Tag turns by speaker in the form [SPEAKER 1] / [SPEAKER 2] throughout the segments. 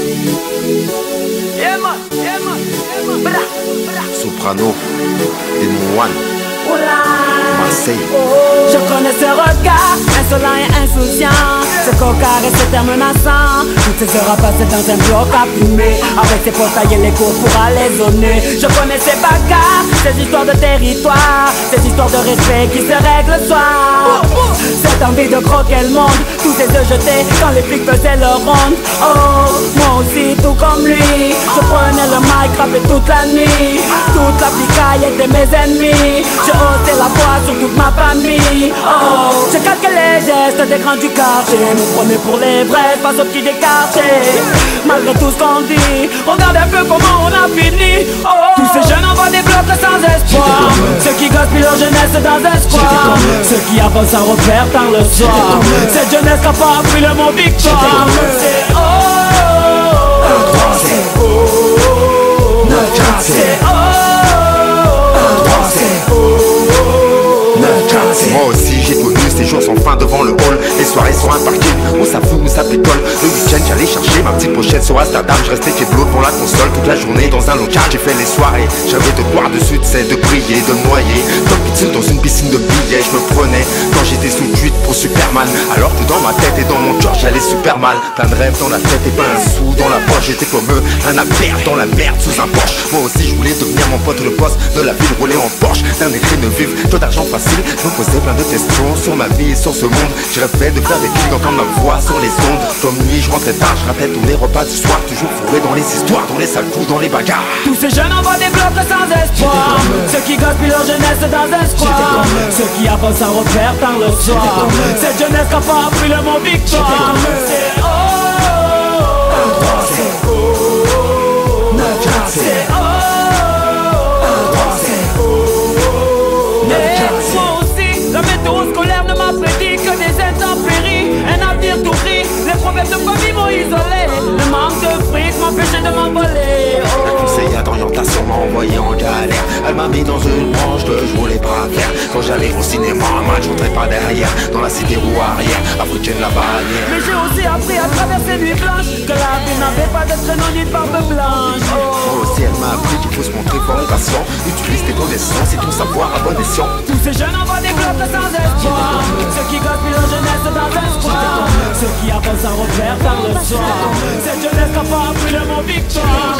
[SPEAKER 1] Yeah man, yeah man, yeah man. Bra, bra.
[SPEAKER 2] Soprano, Demon One, Marseille.
[SPEAKER 3] Je connais ce regard insolent et insouciant, ce cocard et ce terme menaçant. Toutes ces heures à passer dans un bloc à fumer, avec ses portails et les cours pour aller zoner. Je connais ces bagarres, ces histoires de territoire, ces histoires de respect qui se règlent le soir. Cette envie de croquer le monde, tous ces œufs jetés quand les flics faisaient leur ronde. Oh, moi aussi tout comme lui, je prenais le mic, rappais toute la nuit. Toute la picaille était mes ennemis, je haussais la voix sur toute ma famille. Oh, je calque les gestes des grands du quartier, me prenais pour les vrais face aux petits décartés. Malgré tout ce qu'on dit, regarde un peu comment on a fini. Oh, tous ces jeunes envoient des blocs sans espoir, ceux qui gaspillent leur jeunesse dans un square, ceux qui avancent sans repère tard le soir. Cette jeunesse n'a pas appris le mot victoire. C'est oh, c'est oh, c'est oh.
[SPEAKER 2] Moi aussi j'ai connu ces jours sans fin devant le hall. Les soirées sur un parking où ça fout, où ça picole. Le week-end j'allais chercher ma petite pochette sur Amsterdam. Je restais keblo devant la console toute la journée dans un local. J'ai fait les soirées, j'avais de boire de succès, de briller, de noyer. Comme pizza dans une piscine de billets. Je me prenais quand j'étais sous tweet pour Superman, alors que dans ma tête et dans mon cœur j'allais super mal. Plein de rêves dans la tête et pas un sou dans la poche. J'étais comme eux, un albert dans la merde sous un Porsche. Moi aussi je voulais devenir mon pote le boss de la ville, rouler en Porsche. D'un écrit de vivre, tout d'argent facile. Je me posais plein de questions sur ma vie et sur ce monde. Je rêvais de faire des films, d'entendre ma voix sur les ondes. Comme nuit, je rentrais tard, je ratais tous les repas du soir. Toujours fourré dans les histoires, dans les sales coups, dans les bagarres.
[SPEAKER 3] Tous ces jeunes envoient des blocs sans espoir, ceux qui gaspillent leur jeunesse dans un square, ceux qui avancent sans repère tard le soir. Cette jeunesse n'a pas appris le mot victoire. C'est oh, c'est oh, c'est oh. La météo scolaire ne m'a prédit que des intempéries, un avenir tout gris. Les problèmes de famille m'ont isolé, le manque de fric m'empêchait de m'envoler.
[SPEAKER 2] La conseillère d'orientation m'a envoyé en galère. Elle m'a mis dans une branche que je voulais pas faire. Quand j'allais au cinéma, man, je rentrais pas derrière. Dans la cité roue arrière, africaine la bannière.
[SPEAKER 3] Mais j'ai aussi appris à traverser nuit blanche, que la vie n'avait pas de traîneau ni de barbe blanche.
[SPEAKER 2] Moi aussi elle m'a appris qu'il faut se montrer fort et patient. Utilise tes connaissances et ton savoir à bon escient.
[SPEAKER 3] Tous ces jeunes envoient des blocs sans espoir, ceux qui gaspillent leur jeunesse dans un square, ceux qui avancent sans repère tard le soir. Cette jeunesse n'a pas appris le mot victoire.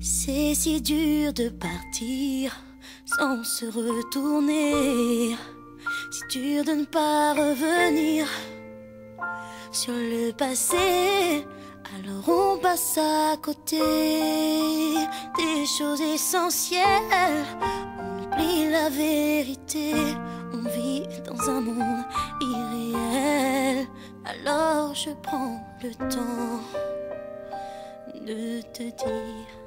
[SPEAKER 4] C'est si dur de partir sans se retourner. Si dur de ne pas revenir sur le passé, alors on passe à côté des choses essentielles. On oublie la vérité, on vit dans un monde irréel. Alors je prends le temps de te dire